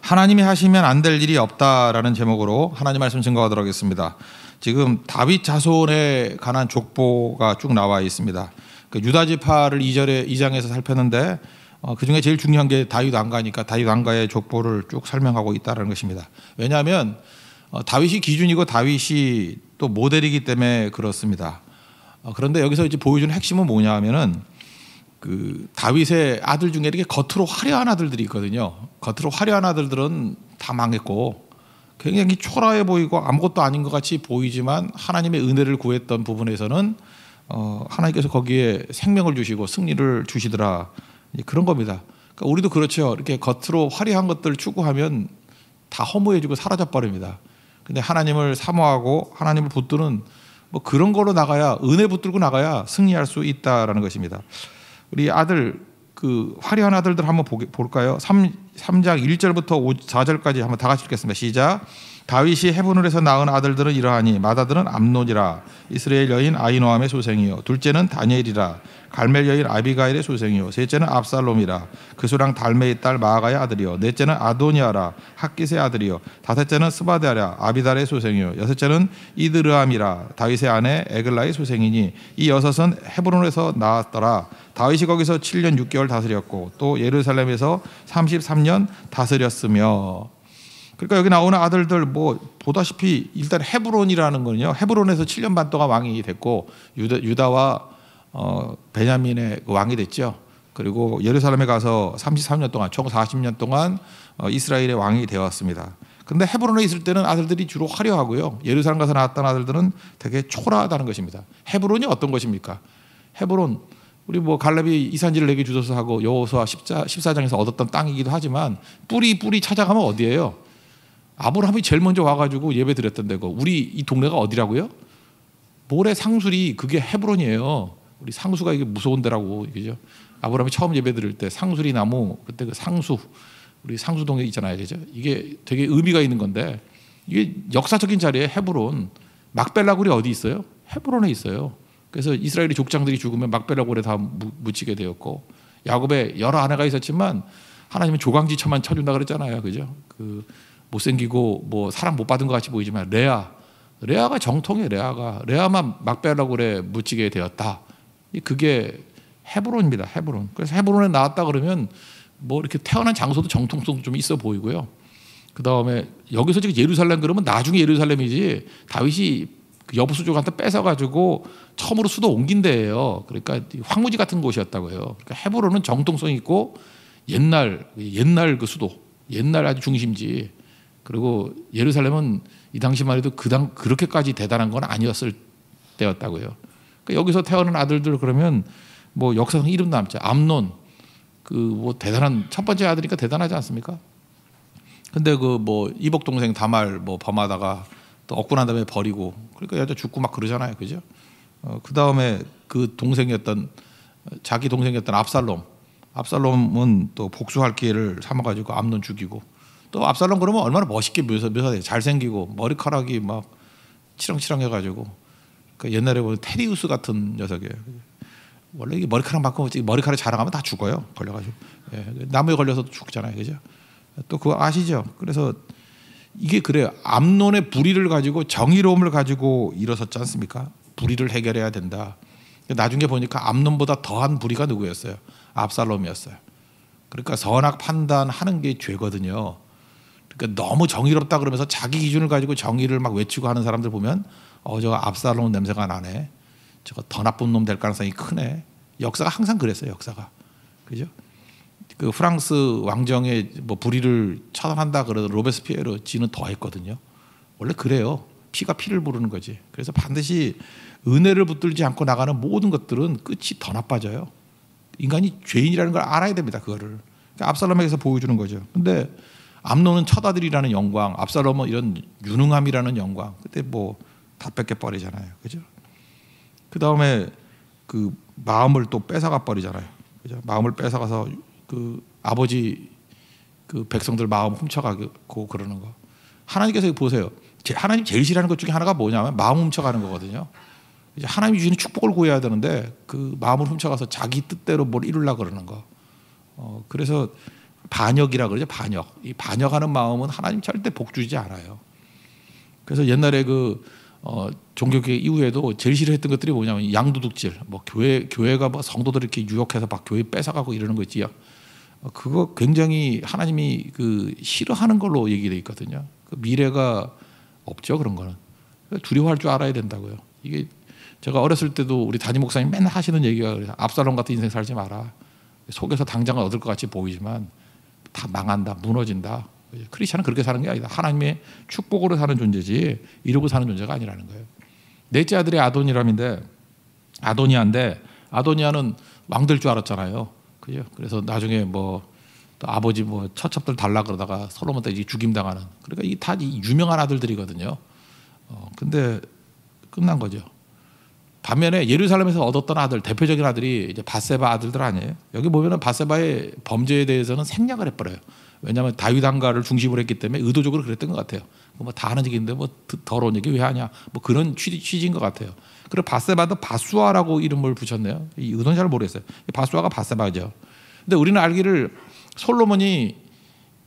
하나님이 하시면 안 될 일이 없다라는 제목으로 하나님 말씀 증거하도록 하겠습니다. 지금 다윗 자손에 관한 족보가 쭉 나와 있습니다. 그 유다 지파를 2장에서 살폈는데 그 중에 제일 중요한 게 다윗 왕가니까 다윗 왕가의 족보를 쭉 설명하고 있다는 것입니다. 왜냐하면 다윗이 기준이고 다윗이 또 모델이기 때문에 그렇습니다. 그런데 여기서 이제 보여주는 핵심은 뭐냐 하면은 그 다윗의 아들 중에 이렇게 겉으로 화려한 아들들이 있거든요. 겉으로 화려한 아들들은 다 망했고 굉장히 초라해 보이고 아무것도 아닌 것 같이 보이지만 하나님의 은혜를 구했던 부분에서는 하나님께서 거기에 생명을 주시고 승리를 주시더라. 그런 겁니다. 그러니까 우리도 그렇죠. 이렇게 겉으로 화려한 것들을 추구하면 다 허무해지고 사라져 버립니다. 근데 하나님을 사모하고 하나님을 붙드는 뭐 그런 거로 나가야, 은혜 붙들고 나가야 승리할 수 있다라는 것입니다. 우리 아들, 그 화려한 아들들 한번 볼까요? 3장 1절부터 4절까지 한번 다 같이 읽겠습니다. 시작. 다윗이 헤브론에서 낳은 아들들은 이러하니 맏아들은 암논이라 이스라엘 여인 아히노함의 소생이요, 둘째는 다니엘이라 갈멜 여인 아비가일의 소생이요, 셋째는 압살롬이라 그수랑 달메의 딸 마아가의 아들이요, 넷째는 아도니아라 학깃의 아들이요, 다섯째는 스바데아라 아비달의 소생이요, 여섯째는 이드르암이라 다윗의 아내 에글라의 소생이니 이 여섯은 헤브론에서 낳았더라. 다윗이 거기서 7년 6개월 다스렸고 또 예루살렘에서 33년 다스렸으며. 그러니까 여기 나오는 아들들 뭐 보다시피 일단 헤브론이라는 거는요, 헤브론에서 7년 반 동안 왕이 됐고 유다와 베냐민의 왕이 됐죠. 그리고 예루살렘에 가서 33년 동안 총 40년 동안 이스라엘의 왕이 되었습니다. 그런데 헤브론에 있을 때는 아들들이 주로 화려하고요, 예루살렘 가서 낳았던 아들들은 되게 초라하다는 것입니다. 헤브론이 어떤 것입니까? 헤브론, 우리 뭐 갈렙이 이산지를 내게 주소서 하고 여호수아 14장에서 얻었던 땅이기도 하지만 뿌리 찾아가면 어디예요? 아브라함이 제일 먼저 와가지고 예배 드렸던 데고, 우리 이 동네가 어디라고요? 모래 상술이 그게 헤브론이에요. 우리 상수가 이게 무서운 데라고, 그죠? 아브라함이 처음 예배 드릴 때 상수리 나무, 그때 그 상수, 우리 상수동에 있잖아요, 그죠? 이게 되게 의미가 있는 건데, 이게 역사적인 자리에 헤브론, 막벨라 굴이 어디 있어요? 헤브론에 있어요. 그래서 이스라엘의 족장들이 죽으면 막벨라 굴에 다 묻히게 되었고, 야곱에 여러 아내가 있었지만 하나님은 조강지처만 쳐준다 그랬잖아요, 그죠? 그 못생기고 뭐 사랑 못 받은 것 같이 보이지만 레아가 정통이에요. 레아만 막벨라 굴에 묻히게 되었다. 그게 헤브론입니다. 헤브론. 그래서 헤브론에 나왔다 그러면 뭐 이렇게 태어난 장소도 정통성 좀 있어 보이고요. 그 다음에 여기서 지금 예루살렘 그러면 나중에 예루살렘이지, 다윗이 여부수족한테 뺏어가지고 처음으로 수도 옮긴 데예요. 그러니까 황무지 같은 곳이었다고요. 그러니까 헤브론은 정통성 있고 옛날 그 수도, 옛날 아주 중심지. 그리고 예루살렘은 이 당시만 해도 그렇게까지 대단한 건 아니었을 때였다고요. 그러니까 여기서 태어난 아들들 그러면 뭐 역사상 이름 남죠. 암논, 그 뭐 대단한 첫 번째 아들이니까 대단하지 않습니까? 근데 그 뭐 이복 동생 다말 뭐 범하다가 또 얻고 난 다음에 버리고, 그러니까 여자 죽고 막 그러잖아요, 그죠? 그 다음에 그 자기 동생이었던 압살롬은 또 복수할 기회를 삼아가지고 암논 죽이고, 또 압살롬 그러면 얼마나 멋있게 묘사돼요. 잘생기고 머리카락이 막 치렁치렁해가지고, 그러니까 옛날에 보면 테리우스 같은 녀석이에요. 원래 이게 머리카락 머리카락 자랑하면 다 죽어요, 걸려가지고. 예, 나무에 걸려서도 죽잖아요, 그죠? 또 그거 아시죠? 그래서 이게 그래요. 암논의 불의를 가지고 정의로움을 가지고 일어섰지 않습니까? 불의를 해결해야 된다. 나중에 보니까 암논보다 더한 불의가 누구였어요? 압살롬이었어요. 그러니까 선악 판단하는 게 죄거든요. 그러니까 너무 정의롭다 그러면서 자기 기준을 가지고 정의를 막 외치고 하는 사람들 보면 저거 압살롬 냄새가 나네, 저거 더 나쁜 놈 될 가능성이 크네. 역사가 항상 그랬어요, 역사가. 그죠? 그 프랑스 왕정의 뭐 불의를 처단한다 그러던 로베스피에르 지는 더 했거든요. 원래 그래요. 피가 피를 부르는 거지. 그래서 반드시 은혜를 붙들지 않고 나가는 모든 것들은 끝이 더 나빠져요. 인간이 죄인이라는 걸 알아야 됩니다, 그거를. 그러니까 압살롬에게서 보여주는 거죠. 근데 암논은 첫아들이라는 영광, 압살롬은 이런 유능함이라는 영광, 그때 뭐 다 뺏겨버리잖아요, 그죠? 그 다음에 그 마음을 또 뺏어가 버리잖아요, 그죠? 마음을 뺏어가서 그 아버지 그 백성들 마음 훔쳐가고 그러는 거. 하나님께서 보세요. 하나님 제일 싫어하는 것 중에 하나가 뭐냐면 마음 훔쳐가는 거거든요. 이제 하나님이 주시는 축복을 구해야 되는데 그 마음을 훔쳐가서 자기 뜻대로 뭘 이루려고 그러는 거. 그래서 반역이라 그러죠. 반역. 이 반역하는 마음은 하나님 절대 복 주지 않아요. 그래서 옛날에 종교개혁 이후에도 제일 싫어했던 것들이 뭐냐면 양도둑질, 뭐 교회가 뭐 성도들 이렇게 유혹해서 막 교회 뺏어가고 이러는 거 있지요. 그거 굉장히 하나님이 싫어하는 걸로 얘기되어 있거든요. 미래가 없죠, 그런 거는. 두려워할 줄 알아야 된다고요. 이게 제가 어렸을 때도 우리 담임 목사님 맨날 하시는 얘기가 그래요. 압살롬 같은 인생 살지 마라. 속에서 당장을 얻을 것 같이 보이지만 다 망한다, 무너진다. 크리스찬은 그렇게 사는 게 아니다. 하나님의 축복으로 사는 존재지 이러고 사는 존재가 아니라는 거예요. 넷째 아들이 아도니아인데 아도니아는 왕 될 줄 알았잖아요. 그죠? 그래서 나중에 또 아버지 처첩들 달라 그러다가 솔로몬 때 죽임 당하는. 그러니까 이 다 유명한 아들들이거든요. 근데 끝난 거죠. 반면에 예루살렘에서 얻었던 아들, 대표적인 아들이 이제 밧세바 아들들 아니에요. 여기 보면은 밧세바의 범죄에 대해서는 생략을 해버려요. 왜냐하면 다윗 왕가를 중심으로 했기 때문에 의도적으로 그랬던 것 같아요. 다 하는 얘기인데 더러운 얘기 왜 하냐, 그런 취지인 것 같아요. 그리고 밧세바도 바수아라고 이름을 붙였네요. 이 의도는 잘 모르겠어요. 바수아가 밧세바죠. 근데 우리는 알기를 솔로몬이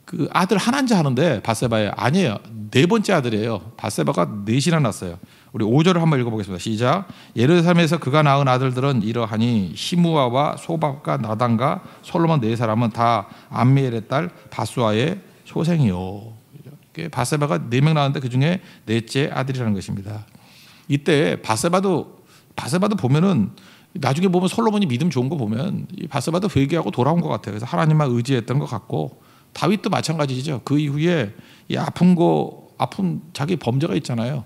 그 아들 하나인지 하는데 밧세바에 아니에요. 네 번째 아들이에요. 밧세바가 넷이나 낳았어요. 우리 5절을 한번 읽어보겠습니다. 시작. 예루살렘에서 그가 낳은 아들들은 이러하니 시므아와 소박과 나단과 솔로몬 네 사람은 다 암미엘의 딸 바수아의 소생이요. 밧세바가 4명 낳았는데 그 중에 넷째 아들이라는 것입니다. 이때 밧세바도 보면은 나중에 보면 솔로몬이 믿음 좋은 거 보면 이 밧세바도 회개하고 돌아온 것 같아요. 그래서 하나님만 의지했던 것 같고 다윗도 마찬가지죠. 그 이후에 이 아픈 자기 범죄가 있잖아요.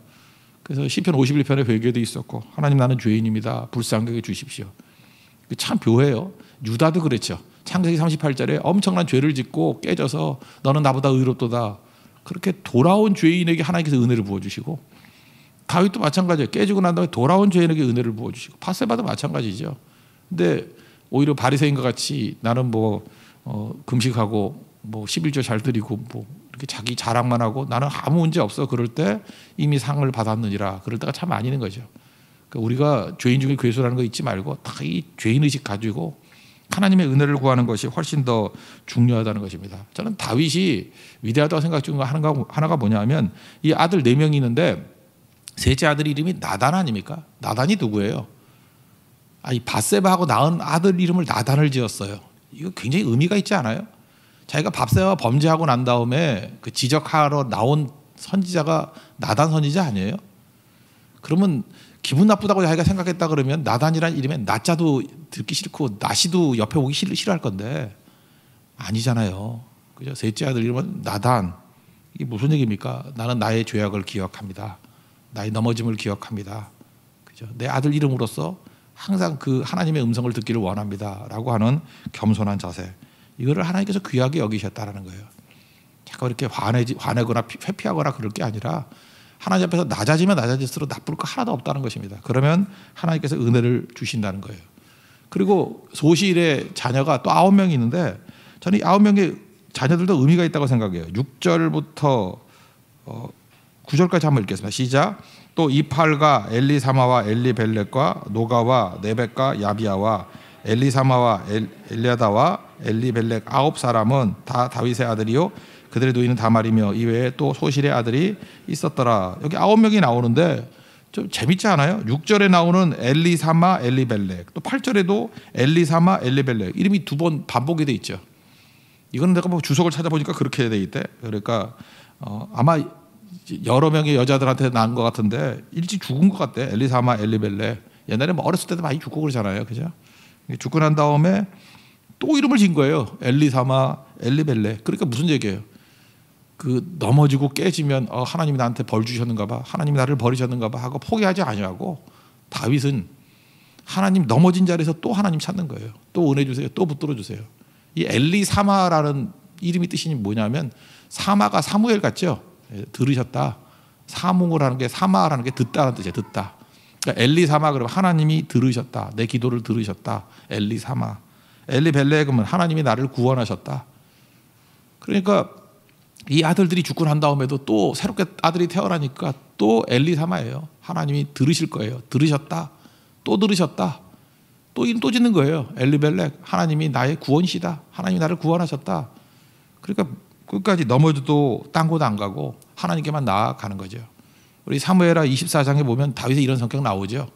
그래서 시편 51편에 회개도 있었고 하나님 나는 죄인입니다. 불쌍하게 여겨 주십시오. 참 묘해요. 유다도 그랬죠. 창세기 38절에 엄청난 죄를 짓고 깨져서 너는 나보다 의롭도다. 그렇게 돌아온 죄인에게 하나님께서 은혜를 부어주시고 다윗도 마찬가지예요. 깨지고 난 다음에 돌아온 죄인에게 은혜를 부어주시고 밧세바도 마찬가지죠. 근데 오히려 바리새인과 같이 나는 금식하고 11조 잘 드리고 이렇게 자기 자랑만 하고 나는 아무 문제 없어 그럴 때 이미 상을 받았느니라 그럴 때가 참 아니는 거죠. 그러니까 우리가 죄인 중에 괴수라는 거 잊지 말고 다 이 죄인의식 가지고 하나님의 은혜를 구하는 것이 훨씬 더 중요하다는 것입니다. 저는 다윗이 위대하다고 생각 중에 하나가 뭐냐면 이 아들 4명이 있는데 셋째 아들 이름이 나단 아닙니까? 나단이 누구예요? 이 밧세바하고 낳은 아들 이름을 나단을 지었어요. 이거 굉장히 의미가 있지 않아요? 자기가 밧세바와 범죄하고 난 다음에 그 지적하러 나온 선지자가 나단 선지자 아니에요? 그러면 기분 나쁘다고 자기가 생각했다 그러면 나단이란 이름에 나자도 듣기 싫고 나시도 옆에 오기 싫어할 건데 아니잖아요. 그죠? 셋째 아들 이름은 나단. 이게 무슨 얘기입니까? 나는 나의 죄악을 기억합니다. 나의 넘어짐을 기억합니다. 그죠? 내 아들 이름으로써 항상 그 하나님의 음성을 듣기를 원합니다라고 하는 겸손한 자세. 이거를 하나님께서 귀하게 여기셨다라는 거예요. 자꾸 이렇게 화내거나 회피하거나 그럴 게 아니라 하나님 앞에서 낮아지면 낮아질수록 나쁠 거 하나도 없다는 것입니다. 그러면 하나님께서 은혜를 주신다는 거예요. 그리고 소실의 자녀가 또 9명이 있는데 저는 이 9명의 자녀들도 의미가 있다고 생각해요. 6절부터 9절까지 한번 읽겠습니다. 시작. 또 이팔과 엘리사마와 엘리벨렉과 노가와 네벡과 야비야와 엘리사마와 엘리아다와 엘리벨렉 9사람은 다 다윗의 아들이요 그들의 노인은 다말이며 이외에 또 소실의 아들이 있었더라. 여기 9명이 나오는데 좀 재밌지 않아요? 6절에 나오는 엘리사마 엘리벨렉 또 8절에도 엘리사마 엘리벨렉 이름이 2번 반복이 돼 있죠. 이거는 내가 주석을 찾아보니까 그렇게 돼 있대. 그러니까 아마 여러 명의 여자들한테 낳은 것 같은데 일찍 죽은 것 같대. 엘리사마 엘리벨렉. 옛날에 어렸을 때도 많이 죽고 그러잖아요. 그죠? 죽고 난 다음에 또 이름을 지은 거예요. 엘리사마 엘리벨렉. 그러니까 무슨 얘기예요? 넘어지고 깨지면 하나님이 나한테 벌 주셨는가 봐. 하나님이 나를 버리셨는가 봐 하고 포기하지 아니하고 다윗은 하나님 넘어진 자리에서 또 하나님 찾는 거예요. 또 은혜 주세요. 또 붙들어 주세요. 이 엘리사마라는 이름이 뜻이 뭐냐면 사마가 사무엘 같죠? 들으셨다. 사무를 하는 게 사마라는 게 듣다라는 뜻이에요. 듣다. 그러니까 엘리사마 그러면 하나님이 들으셨다. 내 기도를 들으셨다. 엘리사마. 엘리벨렉은 하나님이 나를 구원하셨다. 그러니까 이 아들들이 죽고 난 다음에도 또 새롭게 아들이 태어나니까 또 엘리사마예요. 하나님이 들으실 거예요. 들으셨다. 또 들으셨다. 또 짓는 거예요. 엘리벨렉. 하나님이 나의 구원이시다. 하나님이 나를 구원하셨다. 그러니까 끝까지 넘어져도 딴 곳 안 가고 하나님께만 나아가는 거죠. 우리 사무엘하 24장에 보면 다윗의 이런 성격 나오죠.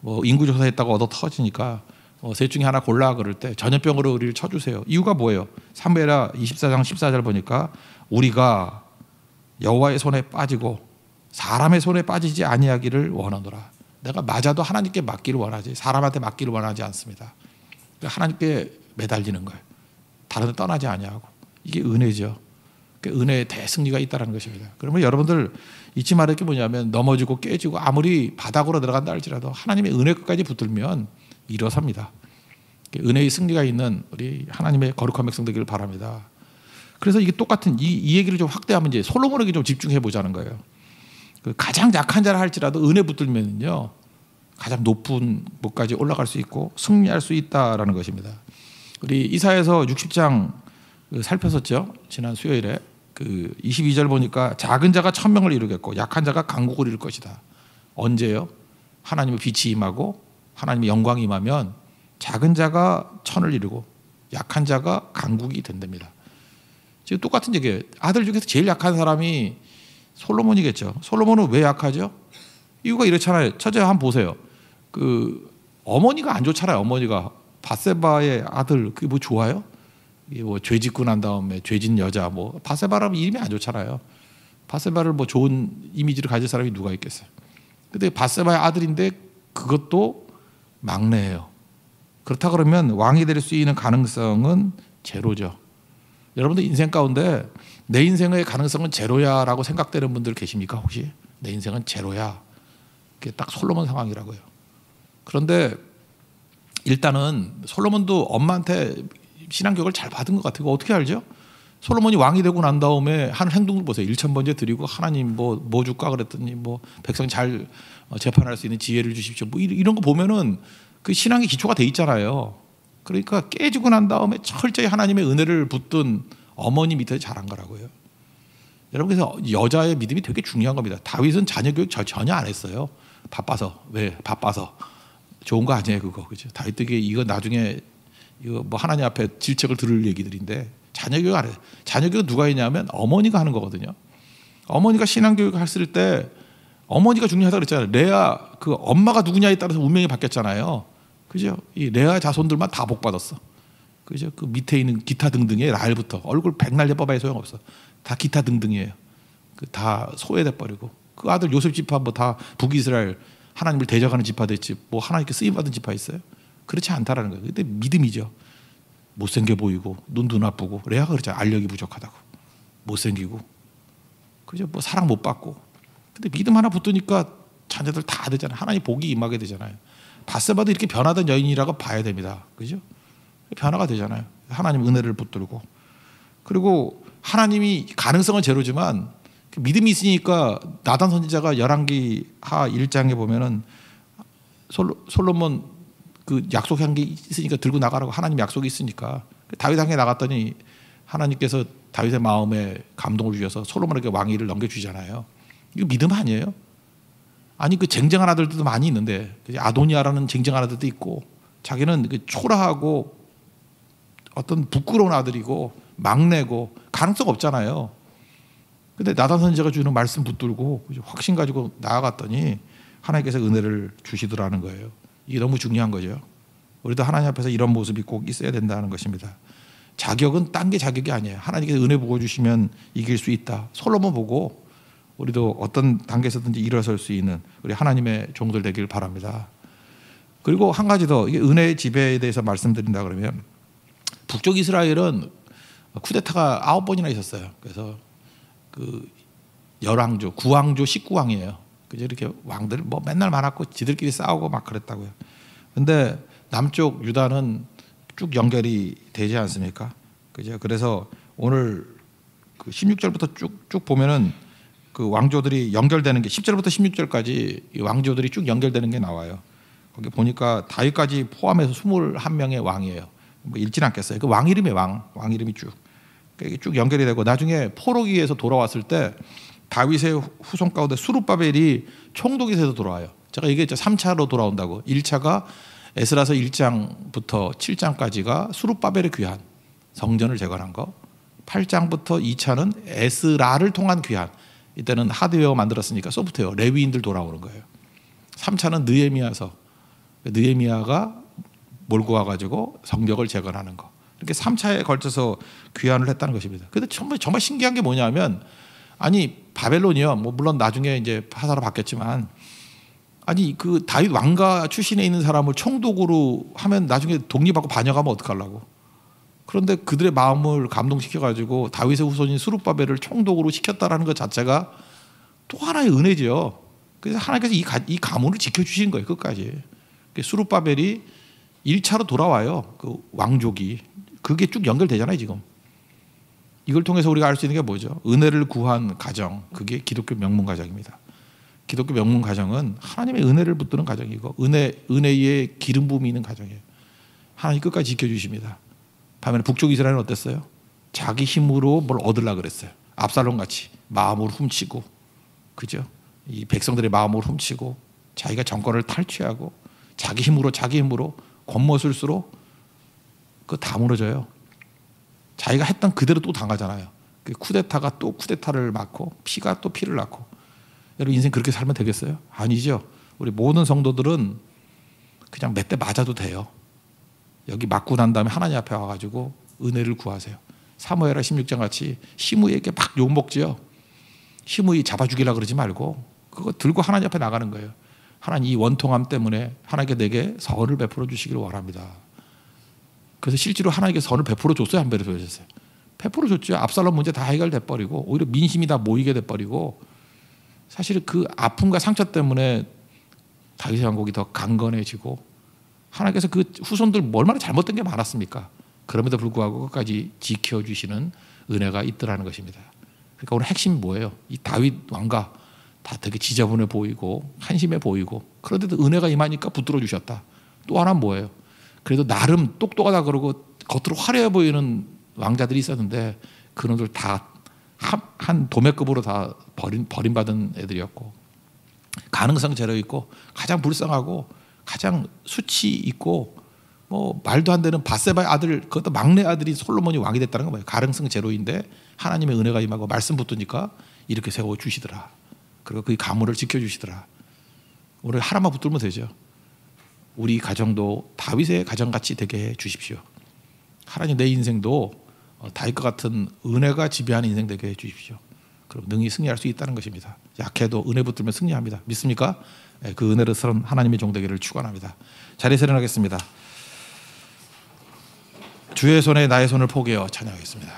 뭐 인구조사했다고 얻어 터지니까 셋 중에 하나 골라 그럴 때 전염병으로 우리를 쳐주세요. 이유가 뭐예요? 사무엘하 24장 14절 보니까 우리가 여호와의 손에 빠지고 사람의 손에 빠지지 아니하기를 원하노라. 내가 맞아도 하나님께 맡기를 원하지 사람한테 맡기를 원하지 않습니다. 그러니까 하나님께 매달리는 거예요. 다른 데 떠나지 아니하고. 이게 은혜죠. 은혜의 대승리가 있다는 것입니다. 그러면 여러분들 잊지 말할 게 뭐냐면 넘어지고 깨지고 아무리 바닥으로 들어간다 할지라도 하나님의 은혜 끝까지 붙들면 일어섭니다. 은혜의 승리가 있는 우리 하나님의 거룩한 백성 되기를 바랍니다. 그래서 이게 똑같은 이 얘기를 좀 확대하면 이제 솔로몬에게 좀 집중해 보자는 거예요. 가장 약한 자라 할지라도 은혜 붙들면요 가장 높은 곳까지 올라갈 수 있고 승리할 수 있다라는 것입니다. 우리 이사야서 60장 살폈었죠. 지난 수요일에 22절 보니까 작은 자가 1000명을 이루겠고 약한 자가 강국을 이룰 것이다. 언제요? 하나님의 빛이 임하고 하나님의 영광이 임하면 작은 자가 1000을 이루고 약한 자가 강국이 된답니다. 지금 똑같은 얘기예요. 아들 중에서 제일 약한 사람이 솔로몬이겠죠. 솔로몬은 왜 약하죠? 이유가 이렇잖아요. 첫째 한번 보세요. 어머니가 안 좋잖아요. 어머니가 밧세바의 아들 그게 뭐 좋아요? 이게 뭐 죄 짓고 난 다음에 죄진 여자 뭐 밧세바라면 이름이 안 좋잖아요. 밧세바를 뭐 좋은 이미지를 가질 사람이 누가 있겠어요? 근데 밧세바의 아들인데 그것도 막내예요. 그렇다 그러면 왕이 될 수 있는 가능성은 제로죠. 여러분들 인생 가운데 내 인생의 가능성은 제로야라고 생각되는 분들 계십니까 혹시? 내 인생은 제로야. 그게 딱 솔로몬 상황이라고요. 그런데 일단은 솔로몬도 엄마한테 신앙교육을 잘 받은 것 같아요. 어떻게 알죠? 솔로몬이 왕이 되고 난 다음에 하는 행동을 보세요. 1000번째 드리고 하나님 뭐 줄까 그랬더니 뭐 백성 잘 재판할 수 있는 지혜를 주십시오. 뭐 이런 거 보면은 그 신앙의 기초가 돼 있잖아요. 그러니까 깨지고 난 다음에 철저히 하나님의 은혜를 붙든 어머니 밑에 자란 거라고요. 여러분 그래서 여자의 믿음이 되게 중요한 겁니다. 다윗은 자녀 교육 전혀 안 했어요. 바빠서. 왜? 바빠서. 좋은 거 아니에요 그거. 그죠? 다윗에게 이거 나중에 이거 뭐 하나님 앞에 질책을 들을 얘기들인데 자녀 교육 안 해요. 자녀 교육 누가 했냐면 어머니가 하는 거거든요. 어머니가 신앙 교육 했을 때 어머니가 중요하다고 그랬잖아요. 레아 그 엄마가 누구냐에 따라서 운명이 바뀌었잖아요. 그죠? 이 레아 자손들만 다 복 받았어. 그죠? 그 밑에 있는 기타 등등의 라헬부터 얼굴 백날 예뻐봐야 소용없어. 다 기타 등등이에요. 다 소외돼 버리고 그 아들 요셉 지파 뭐 다 북이스라엘 하나님을 대적하는 지파 됐지 뭐 하나님께 쓰임 받은 지파 있어요? 그렇지 않다라는 거예요. 근데 믿음이죠. 못생겨 보이고 눈도 나쁘고 레아가 그렇잖아요. 알력이 부족하다고 못생기고 그죠? 뭐 사랑 못 받고 근데 믿음 하나 붙으니까 자녀들 다 되잖아요. 하나님 복이 임하게 되잖아요. 밧세바도 이렇게 변하던 여인이라고 봐야 됩니다. 그죠? 변화가 되잖아요. 하나님 은혜를 붙들고 그리고 하나님이 가능성은 제로지만 믿음이 있으니까 나단 선지자가 열왕기하 1장에 보면은 솔로몬 그 약속한 게 있으니까 들고 나가라고 하나님 약속이 있으니까 다윗에게 나갔더니 하나님께서 다윗의 마음에 감동을 주셔서 솔로몬에게 왕위를 넘겨주잖아요. 이거 믿음 아니에요? 아니 그 쟁쟁한 아들들도 많이 있는데 아도니아라는 쟁쟁한 아들도 있고 자기는 그 초라하고 어떤 부끄러운 아들이고 막내고 가능성 없잖아요. 근데 나단 선지자가 주는 말씀 붙들고 확신 가지고 나아갔더니 하나님께서 은혜를 주시더라는 거예요. 이게 너무 중요한 거죠. 우리도 하나님 앞에서 이런 모습이 꼭 있어야 된다는 것입니다. 자격은 딴 게 자격이 아니에요. 하나님께서 은혜 보고 주시면 이길 수 있다. 솔로몬 보고 우리도 어떤 단계에서든지 일어설 수 있는 우리 하나님의 종들 되길 바랍니다. 그리고 한 가지 더 이게 은혜의 지배에 대해서 말씀드린다 그러면 북쪽 이스라엘은 쿠데타가 9번이나 있었어요. 그래서 그 열왕조, 구왕조, 19왕이에요. 그죠? 이렇게 왕들 뭐 맨날 많았고 지들끼리 싸우고 막 그랬다고요. 근데 남쪽 유다는 쭉 연결이 되지 않습니까? 그죠? 그래서 오늘 그 16절부터 쭉 보면은 그 왕조들이 연결되는 게 10절부터 16절까지 이 왕조들이 쭉 연결되는 게 나와요. 거기 보니까 다윗까지 포함해서 21명의 왕이에요. 뭐 읽진 않겠어요. 그 왕 이름이 왕 이름이 쭉 연결이 되고 나중에 포로기에서 돌아왔을 때 다윗의 후손 가운데 수룹바벨이 총독에서 돌아와요. 제가 얘기했죠. 3차로 돌아온다고. 1차가 에스라서 1장부터 7장까지가 수룹바벨의 귀환 성전을 재건한 거. 8장부터 2차는 에스라를 통한 귀환. 이때는 하드웨어 만들었으니까 소프트웨어, 레위인들 돌아오는 거예요. 3차는 느헤미야서, 느헤미야가 몰고 와가지고 성벽을 재건하는 거. 이렇게 3차에 걸쳐서 귀환을 했다는 것입니다. 근데 정말 신기한 게 뭐냐면, 아니 바벨론이요, 뭐 물론 나중에 이제 파사로 바뀌었지만, 아니 그 다윗 왕가 출신에 있는 사람을 총독으로 하면 나중에 독립하고 반역하면 어떡하려고. 그런데 그들의 마음을 감동시켜가지고 다윗의 후손인 스룹바벨을 총독으로 시켰다라는 것 자체가 또 하나의 은혜죠. 그래서 하나님께서 이 가문을 지켜주신 거예요, 끝까지. 스룹바벨이 1차로 돌아와요, 그 왕족이. 그게 쭉 연결되잖아요, 지금. 이걸 통해서 우리가 알 수 있는 게 뭐죠? 은혜를 구한 가정, 그게 기독교 명문 가정입니다. 기독교 명문 가정은 하나님의 은혜를 붙드는 가정이고, 은혜의 기름 부음이 있는 가정이에요. 하나님 끝까지 지켜주십니다. 반면에 북쪽 이스라엘은 어땠어요? 자기 힘으로 뭘 얻으려고 그랬어요. 압살롬 같이 마음을 훔치고, 그죠? 이 백성들의 마음을 훔치고 자기가 정권을 탈취하고 자기 힘으로 겉멋을수록 그거 다 무너져요. 자기가 했던 그대로 또 당하잖아요. 그 쿠데타가 또 쿠데타를 맞고 피가 또 피를 낳고. 여러분 인생 그렇게 살면 되겠어요? 아니죠. 우리 모든 성도들은 그냥 몇 대 맞아도 돼요. 여기 맞고 난 다음에 하나님 앞에 와가지고 은혜를 구하세요. 사무엘하 16장 같이 시므이에게 막 욕먹지요. 시므이 잡아 죽이려고 그러지 말고 그거 들고 하나님 앞에 나가는 거예요. 하나님 이 원통함 때문에 하나님께 내게 선을 베풀어 주시기를 원합니다. 그래서 실제로 하나님께 선을 베풀어 줬어요, 안 베풀어 줬어요? 베풀어 줬죠. 압살롬 문제 다 해결돼 버리고 오히려 민심이 다 모이게 돼 버리고, 사실 그 아픔과 상처 때문에 다윗의 왕국이 더 강건해지고, 하나님께서 그 후손들 얼마나 잘못된 게 많았습니까? 그럼에도 불구하고 끝까지 지켜주시는 은혜가 있더라는 것입니다. 그러니까 오늘 핵심이 뭐예요? 이 다윗 왕가 다 되게 지저분해 보이고 한심해 보이고, 그런데도 은혜가 임하니까 붙들어 주셨다. 또 하나는 뭐예요? 그래도 나름 똑똑하다 그러고 겉으로 화려해 보이는 왕자들이 있었는데 그놈들 다 한 도매급으로 다 버림받은 애들이었고, 가능성 제로 있고 가장 불쌍하고 가장 수치 있고 뭐 말도 안 되는 바세바의 아들, 그것도 막내 아들이 솔로몬이 왕이 됐다는 거 뭐예요? 가능성 제로인데 하나님의 은혜가 임하고 말씀 붙으니까 이렇게 세워 주시더라. 그리고 그 가문을 지켜주시더라. 오늘 하나만 붙들면 되죠. 우리 가정도 다윗의 가정같이 되게 해 주십시오. 하나님 내 인생도 다윗과 같은 은혜가 지배하는 인생 되게 해 주십시오. 그럼 능히 승리할 수 있다는 것입니다. 약해도 은혜 붙들면 승리합니다. 믿습니까? 그 은혜를 쓰는 하나님의 종 되기를 축원합니다. 자리에서 일어나겠습니다. 주의 손에 나의 손을 포개어 찬양하겠습니다.